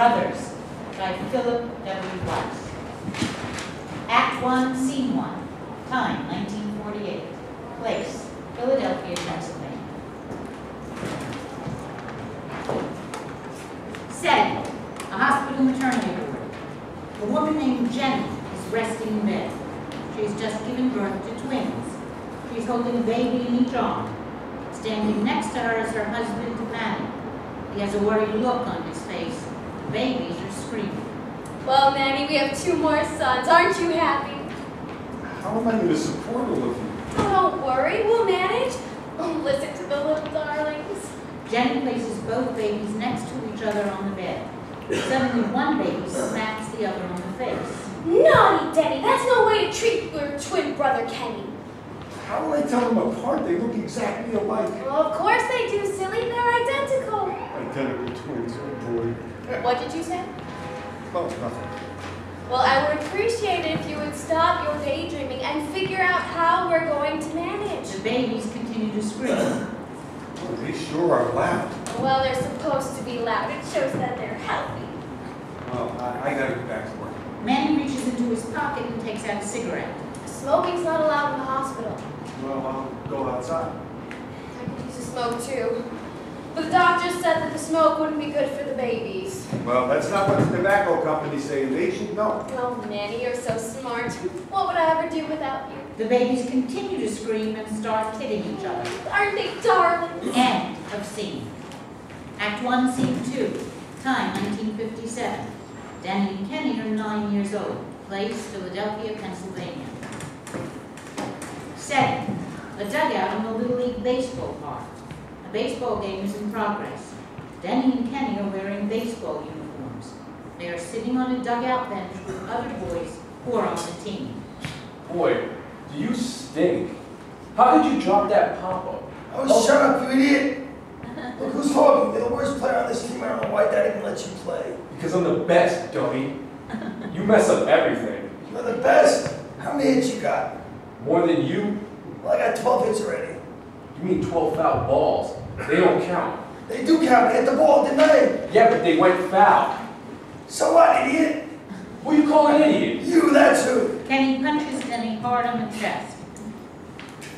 Brothers by Phillip W. Weiss. Act 1, Scene 1. Time, 1948. Place, Philadelphia, Pennsylvania. Setting, a hospital maternity ward. A woman named Jenny is resting in bed. She has just given birth to twins. She's holding a baby in each arm. Standing next to her is her husband, Manny. He has a worried look on his face. The babies are screaming. Well, Manny, we have 2 more sons. Aren't you happy? How am I going to support all of you? Oh, don't worry. We'll manage. Oh, listen to the little darlings. Jenny places both babies next to each other on the bed. Suddenly, one baby smacks the other on the face. Naughty Denny, that's no way to treat your twin brother, Kenny. How will I tell them apart? They look exactly alike. Well, of course they do, silly. They're identical. Identical twins, oh boy. What did you say? Oh, nothing. Well, I would appreciate it if you would stop your daydreaming and figure out how we're going to manage. The babies continue to scream. Oh, they sure are loud. Well, they're supposed to be loud. It shows that they're healthy. Well, I gotta get back to work. Manny reaches into his pocket and takes out a cigarette. Smoking's not allowed in the hospital. Well, I'll go outside. I could use a smoke too. But the doctor said that the smoke wouldn't be good for the babies. Well, that's not what the tobacco companies say. They should know. Oh, Manny, you're so smart. What would I ever do without you? The babies continue to scream and start hitting each other. Aren't they darlings? End of scene. Act 1, Scene 2. Time, 1957. Danny and Kenny are 9 years old. Place, Philadelphia, Pennsylvania. Setting, a dugout in the Little League baseball park. A baseball game is in progress. Danny and Kenny are wearing baseball uniforms. They are sitting on a dugout bench with other boys who are on the team. Boy, do you stink. How did you drop that pop-up? Oh, shut up, you idiot! Look who's talking. You're the worst player on this team. I don't know why Dad even lets you play. Because I'm the best, dummy. You mess up everything. You're the best. How many hits you got? More than you? Well, I got 12 hits already. You mean 12 foul balls. They don't count. They do count. They hit the ball, didn't they? Yeah, but they went foul. So what, idiot? Who you call an idiot? You, that's who. Kenny punches Danny hard on the chest.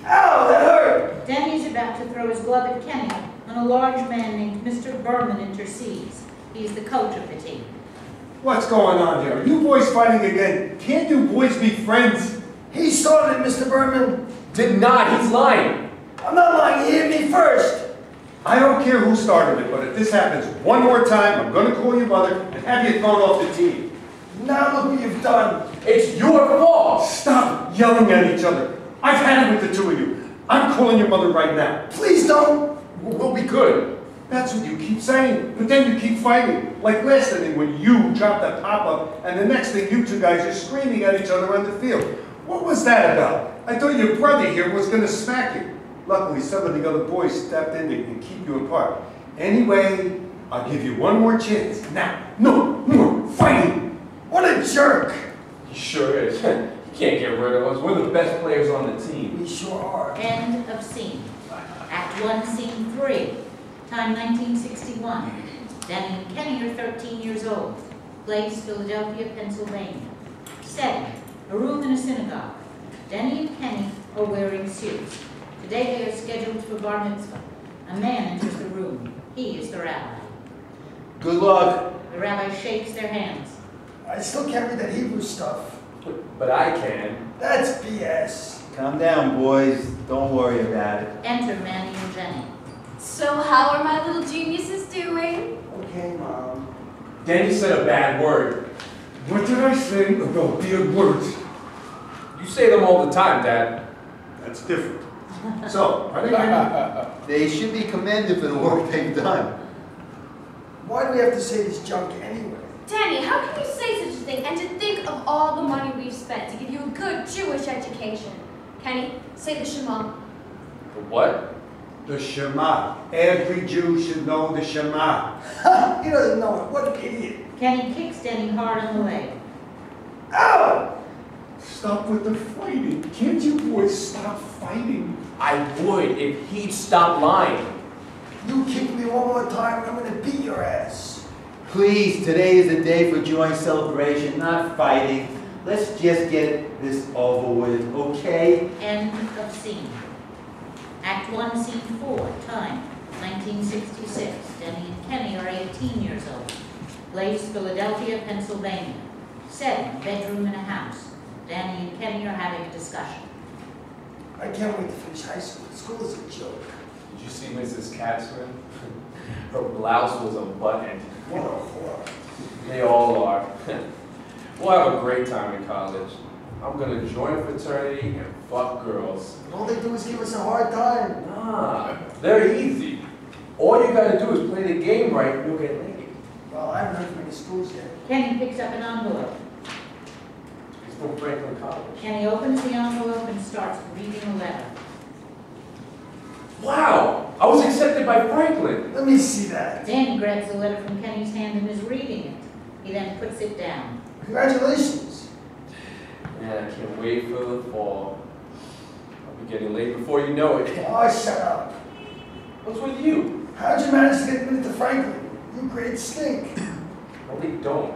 Ow, that hurt. Danny is about to throw his glove at Kenny when a large man named Mr. Berman intercedes. He is the coach of the team. What's going on here? Are you boys fighting again? Can't you boys be friends? He started it, Mr. Berman. Did not. He's lying. I'm not lying. He hit me first. I don't care who started it, but if this happens one more time, I'm going to call your mother and have you thrown off the team. Now look what you've done. It's your fault. Stop yelling at each other. I've had it with the two of you. I'm calling your mother right now. Please don't. We'll be good. That's what you keep saying, but then you keep fighting. Like last inning when you dropped that pop-up, and the next thing you two guys are screaming at each other on the field. What was that about? I thought your brother here was going to smack you. Luckily, some of the other boys stepped in and keep you apart. Anyway, I'll give you one more chance. Now, no more fighting. What a jerk. He sure is. You can't get rid of us. We're the best players on the team. We sure are. End of scene. Act 1, Scene 3. Time, 1961. Danny and Kenny are 13 years old. Place, Philadelphia, Pennsylvania. Setting, a room in a synagogue. Danny and Kenny are wearing suits. Today they are scheduled for bar mitzvah. A man enters the room. He is the rabbi. Good luck. The rabbi shakes their hands. I still can't read that Hebrew stuff. But I can. That's BS. Calm down, boys. Don't worry about it. Enter Manny and Jenny. So how are my little geniuses doing? Okay, Mom. Danny said a bad word. What did I say about bad words? You say them all the time, Dad. That's different. So, are they ready? They should be commended for the work they've done. Why do we have to say this junk anyway? Danny, how can you say such a thing and to think of all the money we've spent to give you a good Jewish education? Kenny, say the Shema. The what? The Shema. Every Jew should know the Shema. He doesn't know it. What an idiot. Kenny kicks Danny hard on the leg. Ow! Stop with the fighting. Can't you boys stop fighting? I would if he'd stop lying. You kick me one more time and I'm going to beat your ass. Please, today is a day for joy and celebration, not fighting. Let's just get this over with, okay? End of scene. Act 1, Scene 4, time 1966. Denny and Kenny are 18 years old. Place, Philadelphia, Pennsylvania. Setting, bedroom in a house. Danny and Kenny are having a discussion. I can't wait to finish high school. School is a joke. Did you see Mrs. Katzman? Her blouse was unbuttoned. What a whore. They all are. We'll have a great time in college. I'm gonna join a fraternity and fuck girls. All they do is give us a hard time. Nah, they're easy. All you gotta do is play the game right and you'll get laid. Well, I haven't heard from any schools yet. Kenny picks up an envelope. It's from Franklin College. Kenny opens the envelope and starts reading a letter. Wow! I was accepted by Franklin! Let me see that. Danny grabs the letter from Kenny's hand and is reading it. He then puts it down. Congratulations. Man, I can't wait for the fall. I'll be getting laid before you know it. Oh, shut up. What's with you? How'd you manage to get admitted to Franklin? You grades stink. Well, they don't.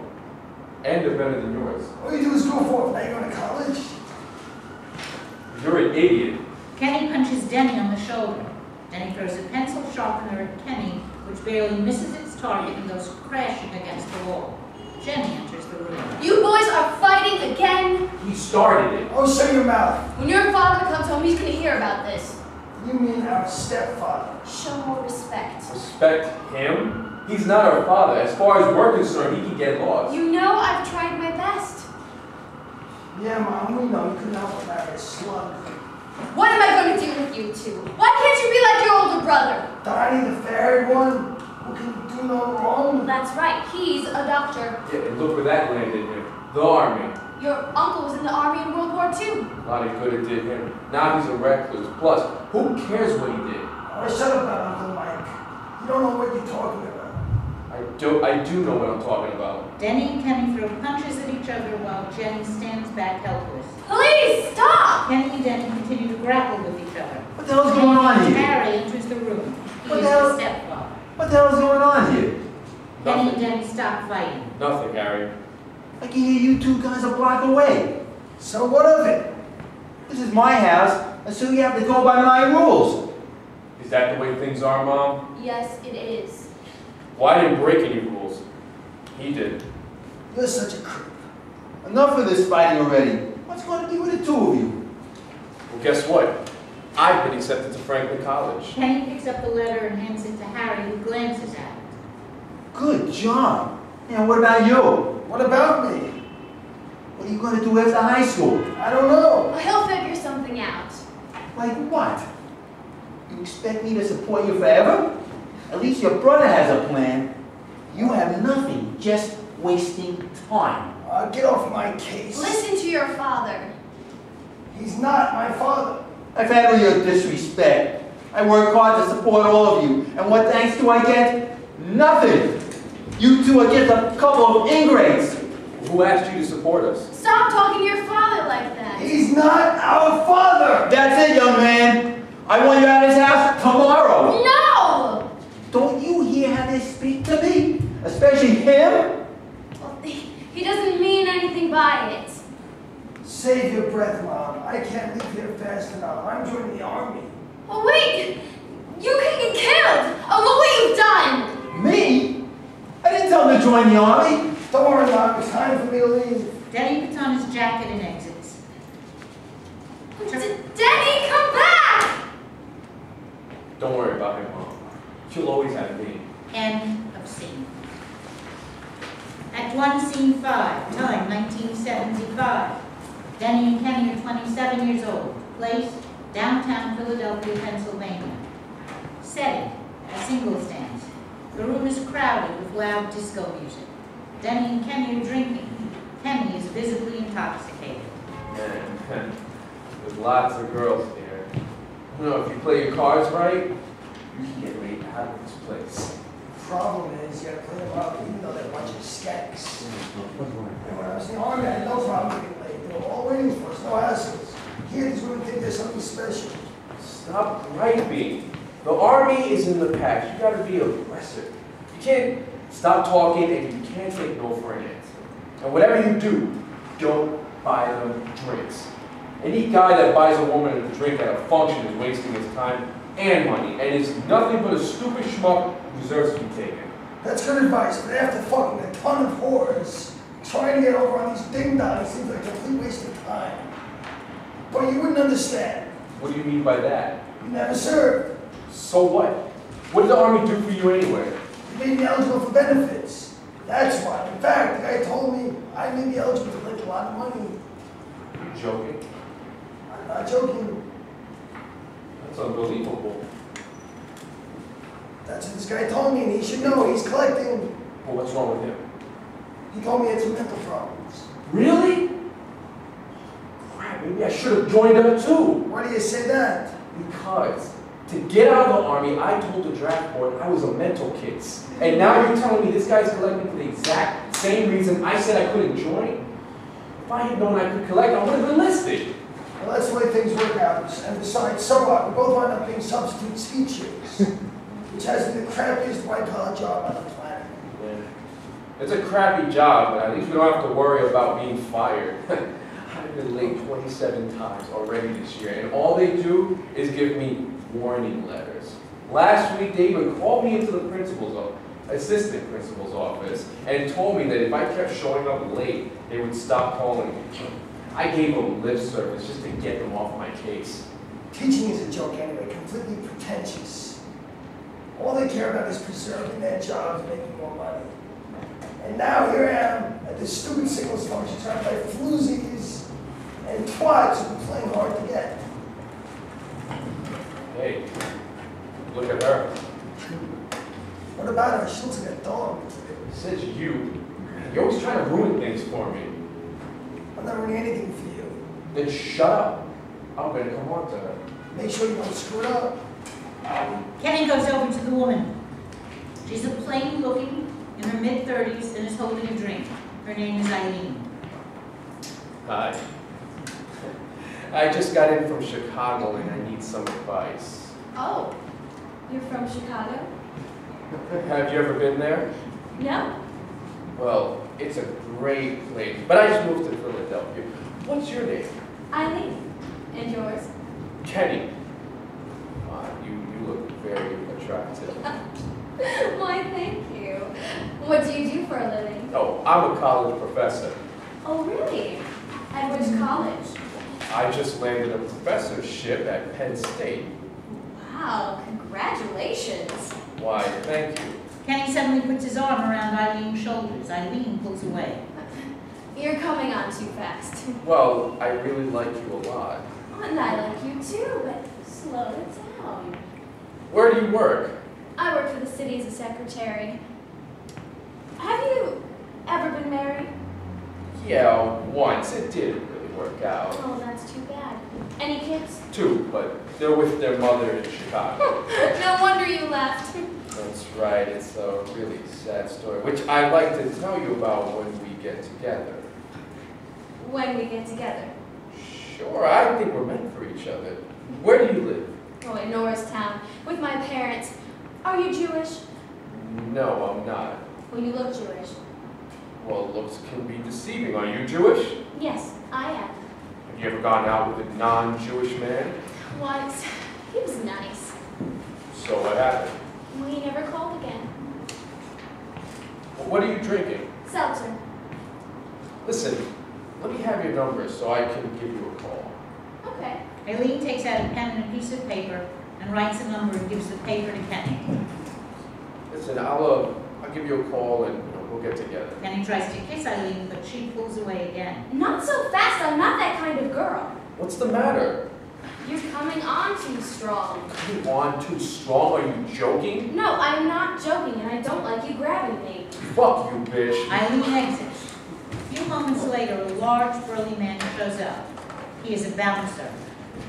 And they're better than yours. All you do is go for it. Now you're going to college? You're an idiot. Kenny punches Denny on the shoulder. Denny throws a pencil sharpener at Kenny, which barely misses its target and goes crashing against the wall. Jenny enters the room. You boys are fighting again? He started it. Oh, shut your mouth. When your father comes home, he's going to hear about this. You mean our stepfather? Show more respect. Respect him? He's not our father. As far as we're concerned, he can get lost. You know I've tried my best. Yeah, Mom, we know. You couldn't help but marry a slug. What am I going to do with you two? Why can't you be like your older brother? Donnie, the fair-haired one, who can do no wrong. That's right, he's a doctor. Yeah, and look where that landed him. The army. Your uncle was in the army in World War II. A lot of good it did him. Now he's a recluse. Plus, who cares what he did? Oh, shut up about Uncle Mike. You don't know what you're talking about. I do know what I'm talking about. Denny and Kenny throw punches at each other while Jenny stands back helpless. Please, stop! Kenny and Denny continue to grapple with each other. What the hell's going on here? Harry enters the room. He What is the hell? the stepfather. What the hell's going on here? Kenny and Nothing. Denny stop fighting. Nothing, Harry. I can hear you two guys a block away. So what of it? This is my house, and so you have to go by my rules. Is that the way things are, Mom? Yes, it is. Well, I didn't break any rules. He did. You're such a creep. Enough of this fighting already. What's going to be with the two of you? Well, guess what? I've been accepted to Franklin College. Kenny picks up the letter and hands it to Harry, who glances at it. Good job. And what about you? What about me? What are you going to do after high school? I don't know. Well, he'll figure something out. Like what? You expect me to support you forever? At least your brother has a plan. You have nothing, just wasting time. Get off my case. Listen to your father. He's not my father. I've had all your disrespect. I work hard to support all of you. And what thanks do I get? Nothing. You two are just a couple of ingrates. Who asked you to support us? Stop talking to your father like that. He's not our father. That's it, young man. I want you out of his house tomorrow. No! Don't you hear how they speak to me? Especially him? Well, he doesn't mean anything by it. Save your breath, Mom. I can't leave here fast enough. I'm joining the army. Oh, wait! You could get killed! Oh, look what you've done! Me? I didn't tell him to join the army. Don't worry, Mom. It's time for me to leave. Denny puts on his jacket and exits. Denny, come back! Don't worry about him, Mom. She'll always have me. End of scene. Act 1, Scene 5, time 1975. Denny and Kenny are 27 years old. Place, downtown Philadelphia, Pennsylvania. Setting, a single stand. The room is crowded with loud disco music. Denny and Kenny are drinking. Kenny is visibly intoxicated. Man, there's lots of girls here. You know, if you play your cards right, you can get laid out of this place. Problem is, you gotta play them out even though they're a bunch of skanks. And when I was in the army, I had no problem getting laid. They were all waiting for us, no hassles. Here, these women think there's something special. Stop griping. The army is in the past. You gotta be aggressive. You can't Stop talking, and you can't take no for an answer. And whatever you do, don't buy them drinks. Any guy that buys a woman a drink at a function is wasting his time and money, and is nothing but a stupid schmuck who deserves to be taken. That's good advice, but after fucking a ton of whores, trying to get over on these ding-dongs seems like a complete waste of time. But you wouldn't understand. What do you mean by that? You never served. So what? What did the Army do for you anyway? You made me eligible for benefits. That's why. In fact, the guy told me I may be eligible to make a lot of money. You're joking? I'm not joking. That's unbelievable. That's what this guy told me, and he should know. He's collecting. Well, what's wrong with him? He told me he had some mental problems. Really? Crap, maybe I should have joined up too. Why do you say that? Because to get out of the Army, I told the draft board I was a mental case. And now you're telling me this guy's collecting for the exact same reason I said I couldn't join? If I had known I could collect, I would have enlisted. Well, that's the way things work out. And besides, so what? We both wind up being substitute teachers, which has been the crappiest white-collar job on the planet. Yeah. It's a crappy job, but at least we don't have to worry about being fired. I've been late 27 times already this year, and all they do is give me warning letters. Last week, they even called me into the assistant principal's office and told me that if I kept showing up late, they would stop calling me. I gave them lip service just to get them off my case. Teaching is a joke anyway, completely pretentious. All they care about is preserving their jobs and making more money. And now here I am at this stupid signals function trying to play floozies and twats who are playing hard to get. Hey, look at her. What about her? She looks like a dog. Says you. You're always trying to ruin things for me. I'm not doing anything for you. Then shut up. I'm gonna come on to her. Make sure you don't screw it up. Kenny goes over to the woman. She's a plain looking, in her mid-30s, and is holding a drink. Her name is Eileen. Hi. I just got in from Chicago and I need some advice. Oh, you're from Chicago? Have you ever been there? No. Well, it's a great place, but I just moved to Philadelphia. What's your name? Eileen. And yours? Kenny. You look very attractive. Why, thank you. What do you do for a living? Oh, I'm a college professor. Oh, really? At which college? I just landed a professorship at Penn State. Wow, congratulations. Why, thank you. Kenny suddenly puts his arm around Eileen's shoulders. Eileen pulls away. You're coming on too fast. Well, I really like you a lot. And I like you too, but slow it down. Where do you work? I work for the city as a secretary. Have you ever been married? Yeah, once. It didn't really work out. Oh, that's too bad. Any kids? 2, but they're with their mother in Chicago. No wonder you left. That's right. It's a really sad story, which I'd like to tell you about when we get together. When we get together. Sure, I think we're meant for each other. Where do you live? Oh, in Norristown, with my parents. Are you Jewish? No, I'm not. Well, you look Jewish. Well, looks can be deceiving. Are you Jewish? Yes, I am. Have you ever gone out with a non-Jewish man? Once. He was nice. So what happened? Well, he never called again. Well, what are you drinking? Seltzer. Listen, let me have your number so I can give you a call. Okay. Eileen takes out a pen and a piece of paper and writes a number and gives the paper to Kenny. Listen, I'll give you a call and we'll get together. Kenny tries to kiss Eileen, but she pulls away again. Not so fast, I'm not that kind of girl. What's the matter? You're coming on too strong. Coming on too strong? Are you joking? No, I'm not joking, and I don't like you grabbing me. Fuck you, bitch. Eileen exits. A few moments later, a large, burly man shows up. He is a bouncer.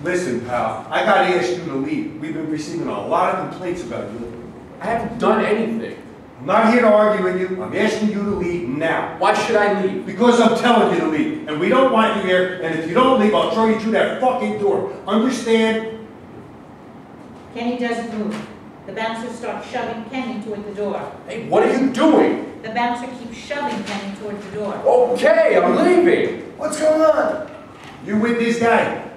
Listen, pal, I gotta ask you to leave. We've been receiving a lot of complaints about you. I haven't done anything. I'm not here to argue with you. I'm asking you to leave now. Why should I leave? Because I'm telling you to leave. And we don't want you here. And if you don't leave, I'll throw you through that fucking door. Understand? Kenny doesn't move. The bouncer starts shoving Kenny toward the door. Hey, what are you doing? The bouncer keeps shoving Kenny toward the door. Okay, I'm leaving. What's going on? You with this guy?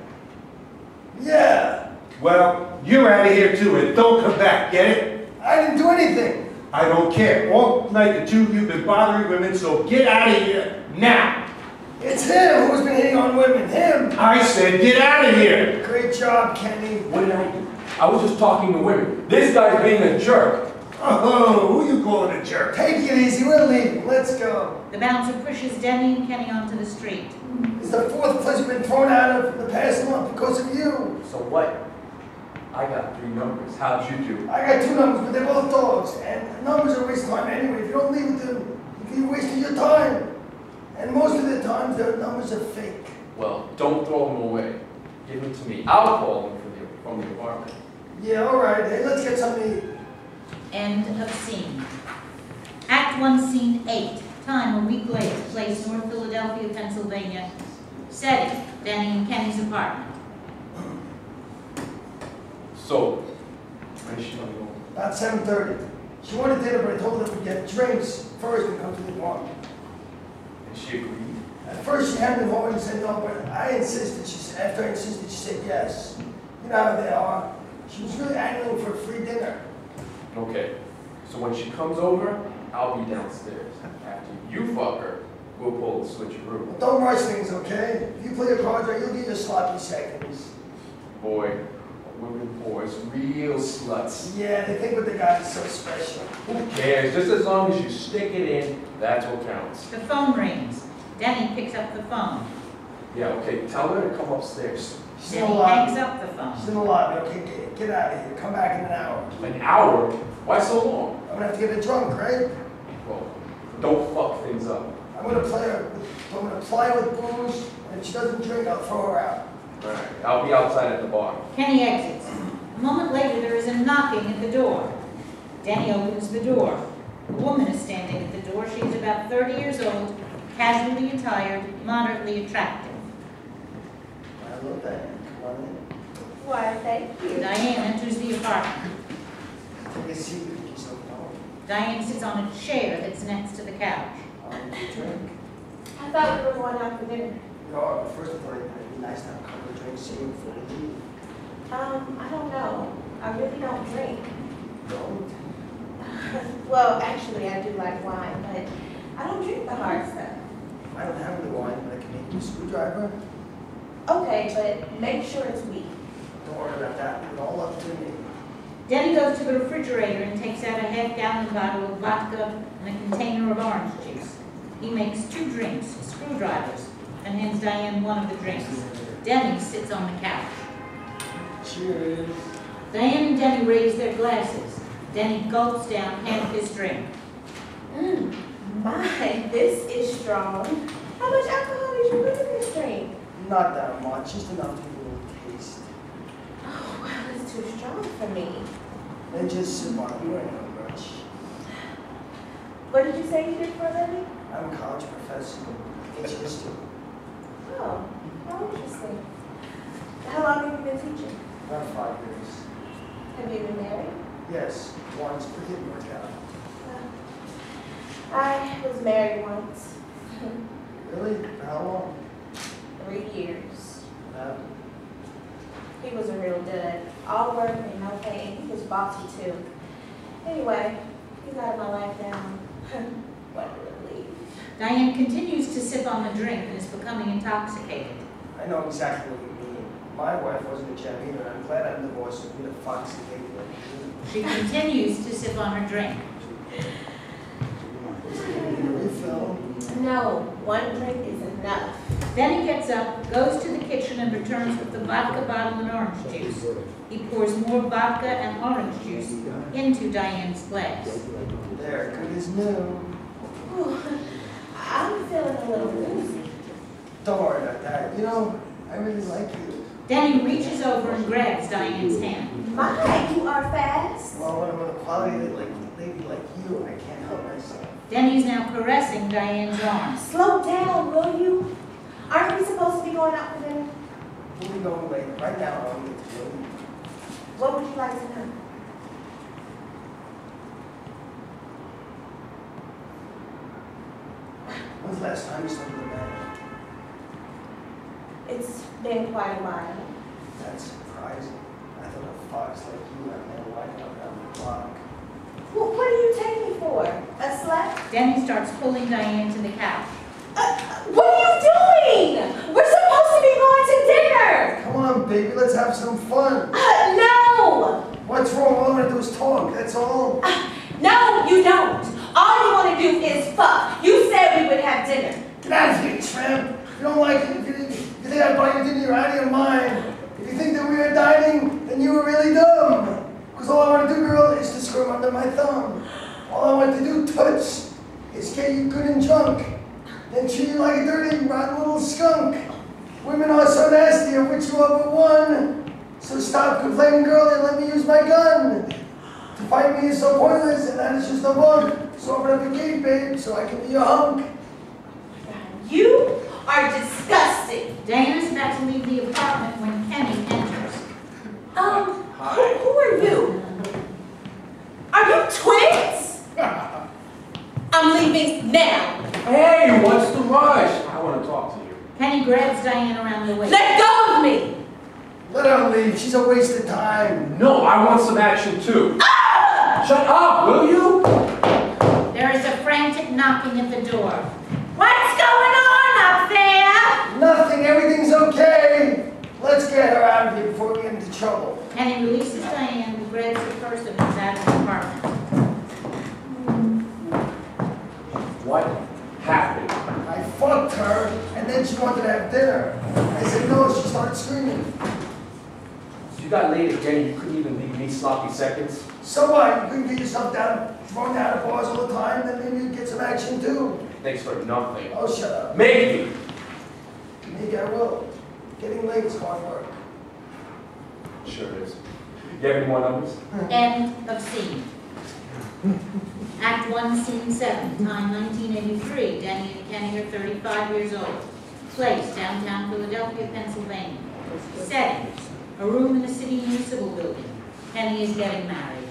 Yeah, Well, you're out of here too, and don't come back, get it? I didn't do anything. I don't care. All night the two of you have been bothering women, so get out of here now. It's him who's been hitting on women. Him. I said get out of here. Great job, Kenny. What did I do? I was just talking to women. This guy's being a jerk. Oh, who you calling a jerk? Take it easy. We're leaving. Let's go. The bouncer pushes Denny and Kenny onto the street. It's the fourth place we've been thrown out of in the past month because of you. So what? I got 3 numbers. How'd you do? I got 2 numbers, but they're both dogs. And numbers are a waste of time anyway. If you don't leave with them, you're wasting your time. And most of the times, their numbers are fake. Well, don't throw them away. Give them to me. I'll call them from the apartment. Yeah, all right. Hey, let's get something to eat. End of scene. Act 1, Scene 8. Time a week later. Place North Philadelphia, Pennsylvania. Setting Denny and Kenny's apartment. So, when is she gonna go? About 7:30. She wanted dinner, but I told her to get drinks first and come to the apartment. And she agreed? At first, she had me home and said no, but I insisted. After I insisted, she said yes. You know how they are. She was really angling for a free dinner. Okay. So when she comes over, I'll be downstairs. After you fuck her, we'll pull the switcheroo. Well, don't rush things, okay? If you play your cards right, you'll get your sloppy seconds. Boy, women boys, real sluts. Yeah, they think what they got is so special. Who cares? Just as long as you stick it in, that's what counts. The phone rings. Denny picks up the phone. Yeah, okay, tell her to come upstairs. She's in the Denny lobby. hangs up the She's phone. in the lobby. Okay, get out of here. Come back in an hour. An hour? Why so long? I'm gonna have to get her drunk, right? Well, don't fuck things up. I'm gonna ply her with booze, and if she doesn't drink, I'll throw her out. Alright, I'll be outside at the bar. Kenny exits. A moment later, there is a knocking at the door. Denny opens the door. A woman is standing at the door. She is about 30 years old, casually attired, moderately attractive. I love that. Come on in. Why, thank you. Diane enters the apartment. Take a seat if you so don't. Diane sits on a chair that's next to the couch. Drink. I thought we were going out for dinner. You are, but first of all, it'd be nice to have a couple of drinks saved before we leave. I don't know. I really don't drink. Don't? Well, actually, I do like wine, but I don't drink the hard stuff. I don't have any wine, but I can make you a screwdriver. Okay, but make sure it's weak. Don't worry about that. Leave it all up to me. Denny goes to the refrigerator and takes out a half-gallon bottle of vodka and a container of orange juice. He makes 2 drinks, screwdrivers, and hands Diane one of the drinks. Denny sits on the couch. Cheers. Diane and Denny raise their glasses. Denny gulps down half his drink. My, this is strong. How much alcohol did you put in this drink? Not that much, just enough to give it a little taste. Oh, well, it's too strong for me. Then just sip on it. You ain't no much. What did you say you did for a living? I'm a college professor. It's history. Oh, how interesting. How long have you been teaching? About 5 years. Have you been married? Yes, once, but it didn't work out. I was married once. Really? For how long? 3 years. About He was a real dud. All work and no pay, and he was bossy too. Anyway, he's out of my life now. What a relief. Diane continues to sip on the drink and is becoming intoxicated. I know exactly what you mean. My wife wasn't a gem either, and I'm glad I'm divorced with a foxy lady like you. She continues to sip on her drink. Refill. No, 1 drink is enough. Then he gets up, goes to the kitchen, and returns with the vodka bottle and orange juice. He pours more vodka and orange juice into Diane's glass. There, good as new. Ooh, I'm feeling a little woozy. Don't worry about that. You know, I really like you. Then he reaches over and grabs Diane's hand. My, you are fast. Well, when I'm with a quality lady like you, I can't help myself. Denny's now caressing Diane's arm. Slow down, will you? Aren't we supposed to be going out for dinner? We'll be going later. Right now, I want to get to know you. What would you like to know? last time you slept with a man? It's been quite a while. That's surprising. I thought a fox like you had no life out around the block. What do you take me for? A slut? Denny starts pulling Diane to the couch. What are you doing? We're supposed to be going to dinner. Come on, baby, let's have some fun. No. What's wrong? All I want to do is talk, that's all. No, you don't. All you want to do is fuck. You said we would have dinner. Get out of here, tramp. If you don't like it, if you think I'd buy you dinner, you're out of your mind. If you think that we are dining, then you were really dumb. Because all I want to do, girl, is to squirm under my thumb. All I want to do, touch, is get you good and drunk. Then treat you like a dirty, rotten little skunk. Women are so nasty, of which you are but one. So stop complaining, girl, and let me use my gun. To fight me is so pointless, and that is just no fun. So open up the gate, babe, so I can be your hunk. You are disgusting. Diana's about to leave the apartment when Kenny enters. Who are you? Are you twins? I'm leaving now. Hey, what's the rush? I want to talk to you. Kenny grabs Diane around the waist. Let go of me. Let her leave, she's a waste of time. No, I want some action too. Ah! Shut up, will you? There is a frantic knocking at the door. What's going on up there? Nothing, everything's okay. Let's get her out of here before we get into trouble. Kenny releases Diane, who grabs the purse and moves out of the apartment. What happened? I fucked her, and then she wanted to have dinner. I said no, she started screaming. You got laid again and you couldn't even leave me sloppy seconds? So what? You couldn't get yourself down, thrown out of bars all the time, then maybe you'd get some action too. Thanks for nothing. Oh, shut up. Make me! Maybe I will. Getting late is hard work. Sure is. You have any more numbers? End of scene. Act 1, Scene 7, time 1983. Denny and Kenny are 35 years old. Place, downtown Philadelphia, Pennsylvania. Setting, a room in a city municipal building. Kenny is getting married.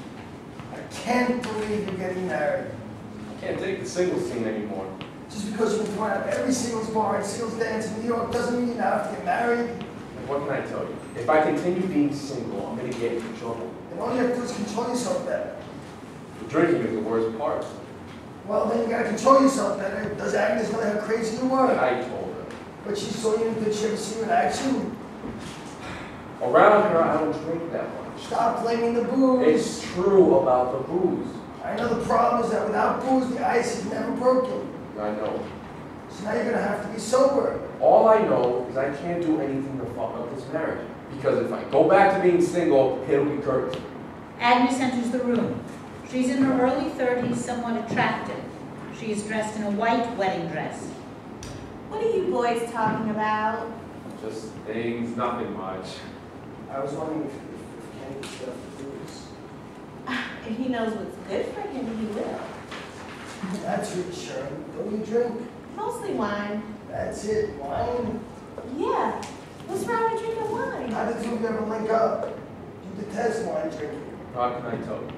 I can't believe you're getting married. I can't take the single scene anymore. Just because you've been thrown out of every singles bar and singles dance in New York doesn't mean you now have to get married. And what can I tell you? If I continue being single, I'm going to get into trouble. And all you have to do is control yourself better. The drinking is the worst part. Well, then you gotta control yourself better. Does Agnes know how crazy you were? I told her. But she saw you, did she ever see you in action? Around her, I don't drink that much. Stop blaming the booze. It's true about the booze. I know the problem is that without booze, the ice is never broken. I know. So now you're gonna have to be sober. All I know is I can't do anything to fuck up this marriage. Because if I go back to being single, it'll be cursed. Agnes enters the room. She's in her early 30s, somewhat attractive. She is dressed in a white wedding dress. What are you boys talking about? Just things, nothing much. I was wondering if Kenny could set up the booze. If he knows what's good for him, he will. That's reassuring. Don't you drink? Mostly wine. That's it. Wine. Yeah. What's wrong with drinking wine? How did you ever link up? You detest wine drinking. How can I tell you?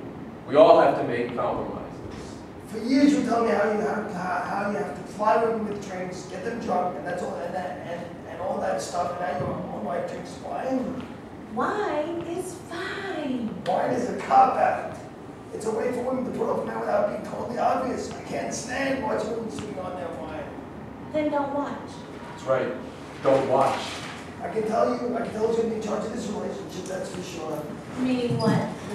We all have to make compromises. For years you tell me how you have to fly women with drinks, get them drunk, and that's all, and all that stuff, and now your own wife drinks wine. Wine is fine. Wine is a cop-out. It's a way for women to put off men without being totally obvious. I can't stand watching women sipping on their wine. Then don't watch. That's right. Don't watch. I can tell who's going to be in charge of this relationship, that's for sure. Meaning what?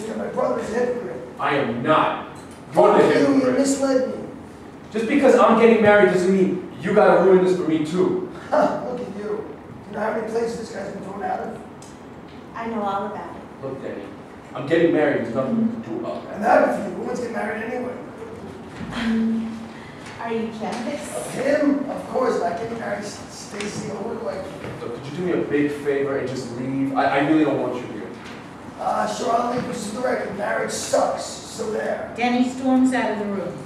Yeah, my brother's a hypocrite. I am not. You're the You hypocrite. misled me. Just because I'm getting married doesn't mean you gotta ruin this for me too. Huh, look at you. You know how many places this guy's been thrown out of? I know all about it. Look, Danny, I'm getting married. There's nothing to do about I'm that. happy for you. Who wants to get married anyway? Are you jealous? Of him? Of course, I can marry Stacy. Who do I do? So could you do me a big favor and just leave? I really don't want you here. Sure, I'll leave this to the record. Marriage sucks, so there. Denny storms out of the room.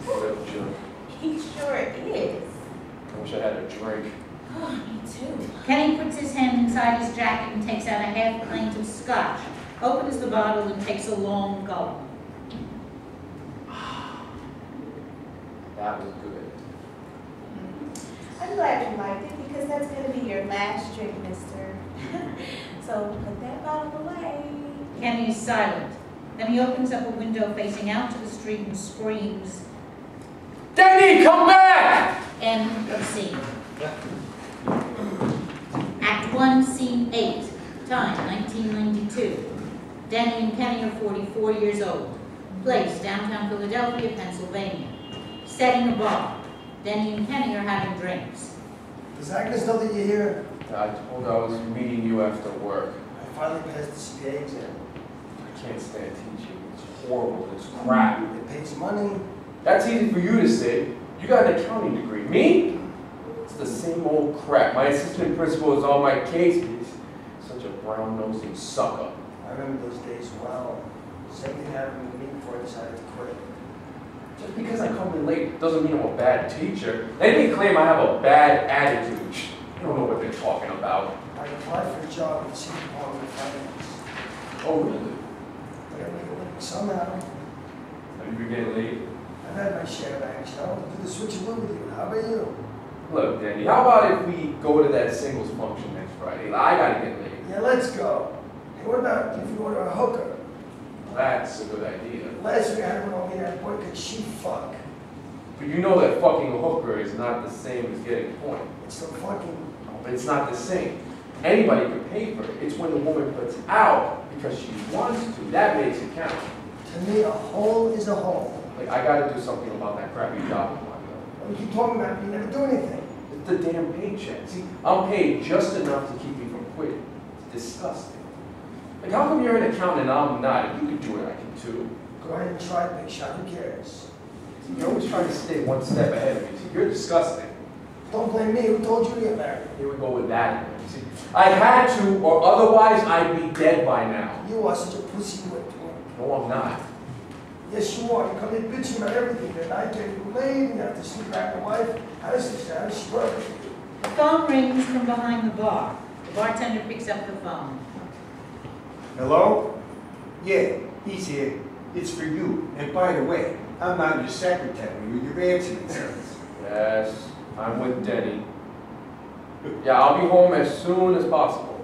Oh, Jill. He sure is. I wish I had a drink. Oh, me too. Kenny puts his hand inside his jacket and takes out a half pint of scotch, opens the bottle and takes a long gulp. That was good. I'm glad you liked it because that's going to be your last drink, mister. So put that bottle away. Kenny is silent. Then he opens up a window facing out to the street and screams, Danny, come back! end of scene. Act 1, Scene 8, time 1992. Denny and Kenny are 44 years old. Place, downtown Philadelphia, Pennsylvania. Setting a bar. Denny and Kenny are having drinks. Does Agnes know that you're here? I told her I was meeting you after work. I finally passed the CPA exam. I can't stand teaching. It's horrible. It's crap. It pays money. That's easy for you to say. You got an accounting degree. Me? It's the same old crap. My assistant principal is on my case. He's such a brown-nosing sucker. I remember those days well. Same thing happened to me before I decided to quit. Just because I come in late doesn't mean I'm a bad teacher. They claim I have a bad attitude. I don't know what they're talking about. I applied for a job in the City Department of Finance. Oh, really? But I make a living somehow. Have you been getting late? I've had my share of action. I want to do the switcheroo with you. How about you? Look, Danny, how about if we go to that singles function next Friday? I gotta get late. Yeah, let's go. Hey, what about if you order a hooker? That's a good idea. Last week I had one on me that boy could she fuck. But you know that fucking a hooker is not the same as getting point. It's still fucking. But it's not the same. Anybody can pay for it. It's when the woman puts out because she wants to. That makes it count. To me, a hole is a hole. Like, I gotta do something about that crappy job of mine. We keep talking about it, but you never do anything. It's the damn paycheck. See, I'm paid just enough to keep me from quitting. It's disgusting. Like, how come you're an accountant and I'm not? If you could do it, I can too. Go ahead and try, big shot. Who cares? See, you're always trying to stay one step ahead of me. See, you're disgusting. Don't blame me. Who told you to get married? Here we go with that. See, I had to, or otherwise I'd be dead by now. You are such a pussy you went to work. No, I'm not. Yes, you are. You come in bitching about everything. Then I get you late, you have to sleep back with your wife. How does she work? The phone rings from behind the bar. The bartender picks up the phone. Hello? Yeah, he's here. It's for you. And by the way, I'm not your secretary or your answering service. Yes, I'm with Denny. Yeah, I'll be home as soon as possible.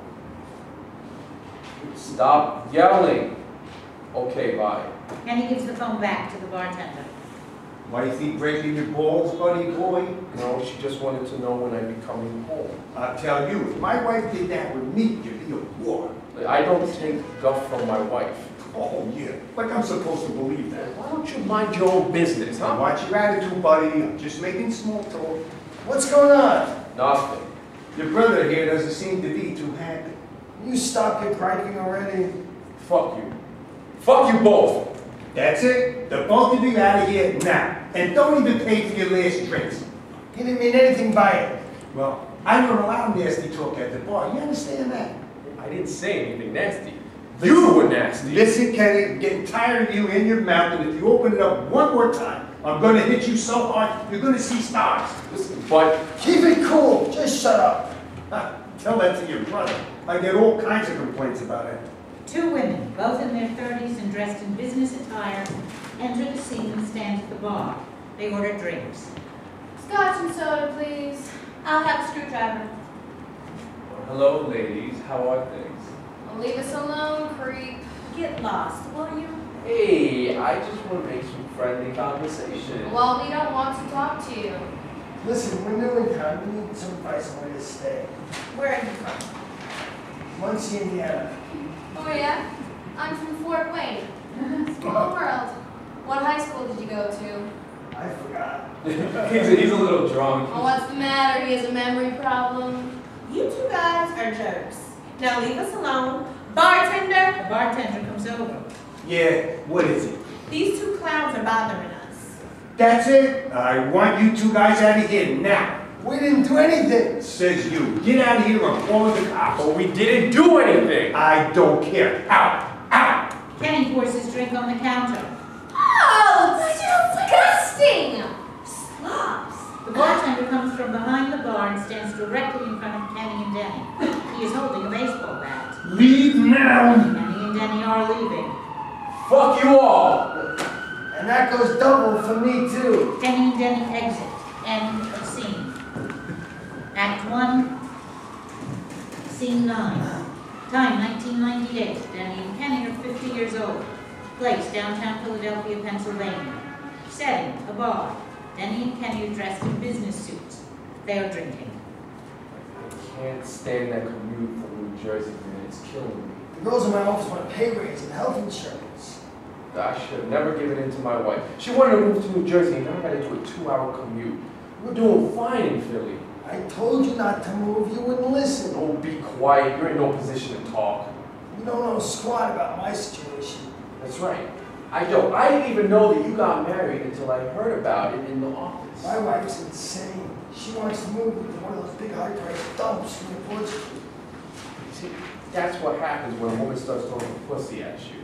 Stop yelling. Okay, bye. And he gives the phone back to the bartender. Wifey breaking your balls, buddy boy? No, she just wanted to know when I'd be coming home. I'll tell you, if my wife did that with me, you'd be a war. I don't take guff from my wife. Oh, yeah. Like I'm supposed to believe that. Why don't you mind your own business, huh? Watch your attitude, buddy. I'm just making small talk. What's going on? Nothing. Your brother here doesn't seem to be too happy. You stop your griping already. Fuck you. Fuck you both. That's it. The both of you out of here now. And don't even pay for your last drinks. He didn't mean anything by it. Well, I don't allow nasty talk at the bar. You understand that? I didn't say anything nasty. You were nasty. Listen, Kenny, I'm getting tired of you in your mouth, and if you open it up one more time, I'm going to hit you so hard, you're going to see stars. Listen, but Keep it cool. Just shut up. Tell that to your brother. I get all kinds of complaints about it. Two women, both in their 30s and dressed in business attire, enter the scene and stand at the bar. They order drinks. Scotch and soda, please. I'll have a screwdriver. hello, ladies. How are things? Leave us alone, creep. Get lost, will you? Hey, I just want to make some friendly conversation. Well, we don't want to talk to you. Listen, we're new in town. We need some advice on where to stay. Where are you from? Muncie, Indiana. Oh yeah? I'm from Fort Wayne. Small world. What high school did you go to? I forgot. he's a little drunk. Oh, what's the matter? He has a memory problem. You two guys are jerks. Now leave us alone. Bartender! The bartender comes over. Yeah, what is it? These two clowns are bothering us. That's it? I want you two guys out of here now. We didn't do anything. Says you. Get out of here or I'm calling the cops. But we didn't do anything. I don't care. Out! Out! Kenny pours his drink on the counter. Oh, that's disgusting! Slobs. The bartender comes from behind the bar and stands directly in front of Kenny and Denny. He is holding a baseball bat. Leave now! Kenny and Denny are leaving. Fuck you all. And And that goes double for me too. Denny and Denny exit. End of scene. Act 1, Scene 9. Time 1998. Denny and Kenny are 50 years old. Place downtown Philadelphia, Pennsylvania. Setting, a bar. Denny and Kenny are dressed in business suits. They are drinking. I can't stand that commute from New Jersey, man. It's killing me. The girls in my office want a pay raise and health insurance. I should have never given in to my wife. She wanted to move to New Jersey and now I got into a 2-hour commute. We're doing fine in Philly. I told you not to move, you wouldn't listen. Oh, be quiet. You're in no position to talk. You don't know squat about my situation. That's right. I don't. I didn't even know that you got married until I heard about it in the office. My wife's insane. She wants to move into one of those big high-priced dumps from the Portugal. See, that's what happens when a woman starts throwing pussy at you.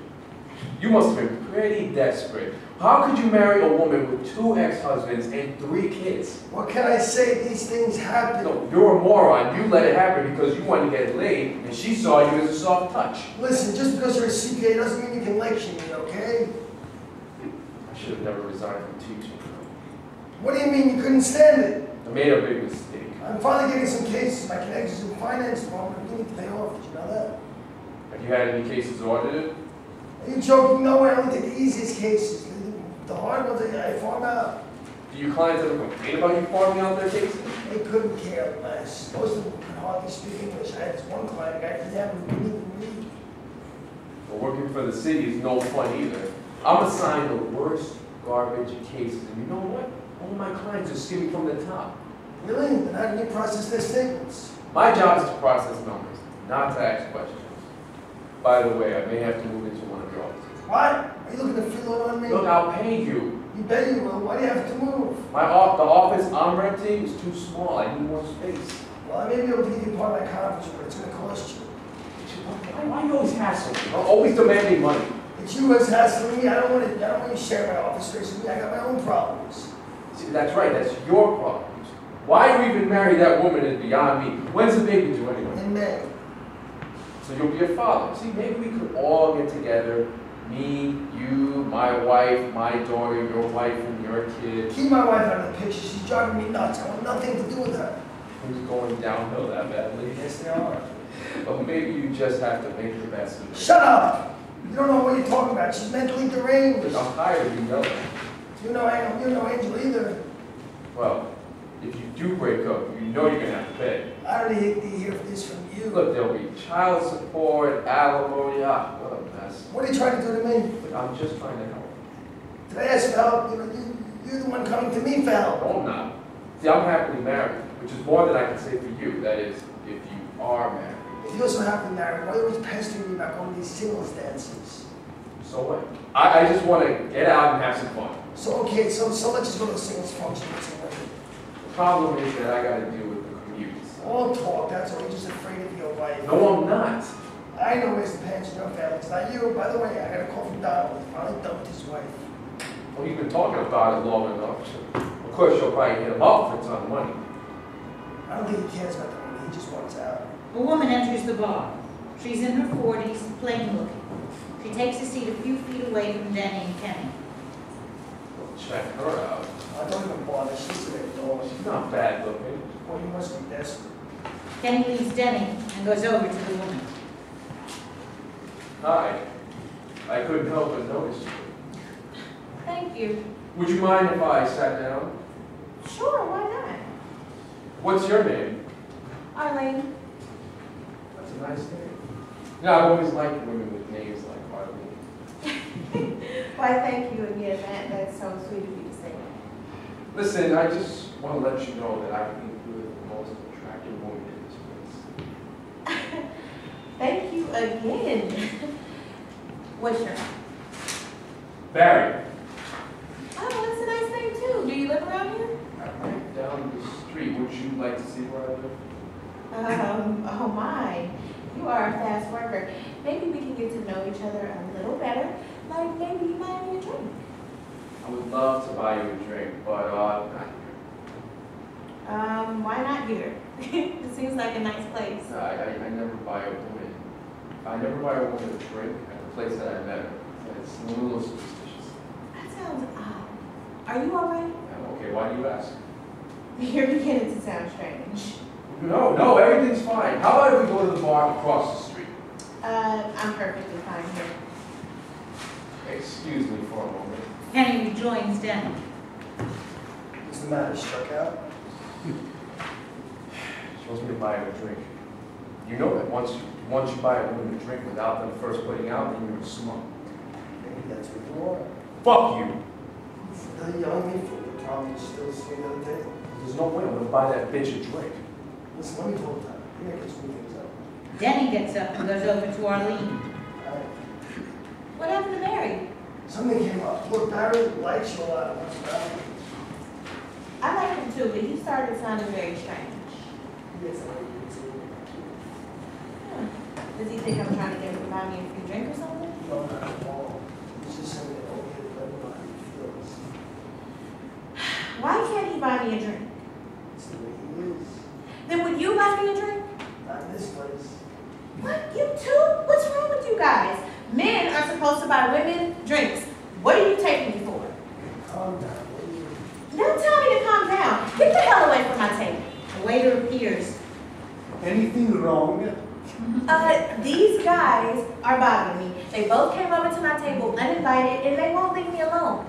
You must have been pretty desperate. How could you marry a woman with 2 ex-husbands and 3 kids? What can I say? These things happen. No, you're a moron. You let it happen because you wanted to get laid and she saw you as a soft touch. Listen, just because you're a CPA doesn't mean you can lecture me, okay? I should have never resigned from teaching. What do you mean you couldn't stand it? I made a big mistake. I'm finally getting some cases. My connections in the finance department are beginning to pay off. Did you know that? Have you had any cases audited? Are you joking? No, I only take the easiest cases. The hard ones I farm out. Do your clients ever complain about you farming out their cases? They couldn't care less. Most of them could hardly speak English. I had this one client, a guy from them who couldn't even read. Well, working for the city is no fun either. I'm assigned the worst garbage cases, and you know what? All my clients are skimming from the top. Really? Then how do you process their statements? My job is to process numbers, not to ask questions. By the way, I may have to move into one of your offices. What? Are you looking to fill it on me? Look, I'll pay you. You bet you will. Why do you have to move? The office I'm renting is too small. I need more space. Well, I may be able to give you part of my conference, but it's going to cost you. Why you always hassle me? I'm always demanding money. It's you who's hassling me. I don't want you to share my office space with me. I got my own problems. See, that's right. That's your problems. Why you even marry that woman is beyond me. When's the baby due anyway? In May. So you'll be a father. See, maybe we could all get together. Me, you, my wife, my daughter, your wife, and your kid. Keep my wife out of the picture. She's driving me nuts. I want nothing to do with her. Who's going downhill that badly? Yes, they are. But maybe you just have to make the best of it. Shut up! You don't know what you're talking about. She's mentally deranged. I'm tired of you yelling. You're no angel either. Well, if you do break up, you know you're going to have to pay. I don't need to hear this from you. Look, there'll be child support, alimony, what a mess. What are you trying to do to me? Look, I'm just trying to help. Did I ask for help? You're the one coming to me for help. No, I'm not. See, I'm happily married, which is more than I can say for you. That is, if you are married. If you're so happily married, why are you always pestering me about going to these singles dances? So what? I just want to get out and have some fun. So okay, so let's just go to the singles function with some women. The problem is that I got to deal with the commutes. All talk, that's all. You're just afraid of your wife. No, I'm not. I know where's the pants in your family. It's not you. By the way, I got a call from Donald. He's finally done with his wife. Well, he's been talking about it long enough. Of course, you'll probably hit him up for a ton of money. I don't think he cares about the money. He just wants out. A woman enters the bar. She's in her 40s, plain looking. She takes a seat a few feet away from Denny and Kenny. Well, check her out. Don't even bother. She's a bit dull. She's not bad looking. Well, you must be desperate. Kenny leaves Denny and goes over to the woman. Hi. I couldn't help but notice you. Thank you. Would you mind if I sat down? Sure, why not? What's your name? Arlene. That's a nice name. You know, I've always liked women with names like Arlene. Why, thank you again. That's so sweet of you to say that. Listen, I just want to let you know that I think you're the most attractive woman in this place. Thank you again. What's your name? Barry. Oh, that's a nice name too. Do you live around here? I'm right down the street. Would you like to see where I live? Oh my. You are a fast worker. Maybe we can get to know each other a little better. Like maybe you buy me a drink. I would love to buy you a drink, but not here. Why not here? It seems like a nice place. I never buy a woman. I never buy a woman a drink at the place that I met her. It's a little suspicious. That sounds sounds odd. Are you all right? I'm okay, why do you ask? You're beginning to sound strange. No, everything's fine. How about if we go to the bar across the street? I'm perfectly fine here. Excuse me for a moment. Kenny rejoins Denny. What's the matter, struck out? She wants me to buy her a drink. You know that once you buy a woman a drink without them first putting out, then you're a smug. Maybe that's what you want. Fuck you! They're young me for the problem still sitting on the table. There's no way I'm gonna buy that bitch a drink. Listen, let me hold that. Here, let's move things up. Denny gets up and goes over to Arlene. Alright. What happened to Mary? Something came up. Look, Barry likes you a lot. What's about it? I like him too, but he started sounding very strange. Yes, I like you too. Does he think I'm trying to get him to buy me a free drink or something? No, not at all. It's just something that don't get everybody feels. Why can't he buy me a drink? It's the way he is. Then would you buy me a drink? Not in this place. What? You too? What's wrong with you guys? Men are supposed to buy women drinks. What are you taking me for? Calm down, will you? Don't tell me to calm down. Get the hell away from my table. The waiter appears. Anything wrong? These guys are bothering me. They both came over to my table uninvited and they won't leave me alone.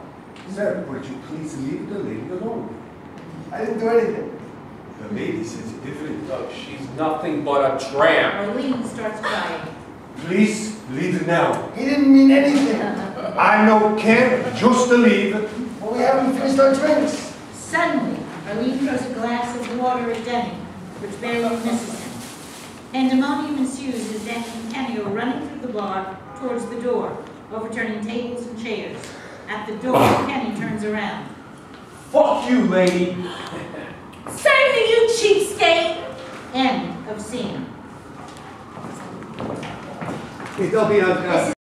Sir, would you please leave the lady alone? I didn't do anything. The lady says different. Look, she's nothing but a tramp. Arlene starts crying. Please leave now. He didn't mean anything. I know can't just to leave. Well, we haven't finished our drinks. Suddenly, Arlene throws a glass of water at Denny, which barely misses him. Pandemonium ensues as Denny and Kenny are running through the bar towards the door, overturning tables and chairs. At the door, Kenny turns around. Fuck you, lady! Same to you, cheapskate! End of scene. There'll be a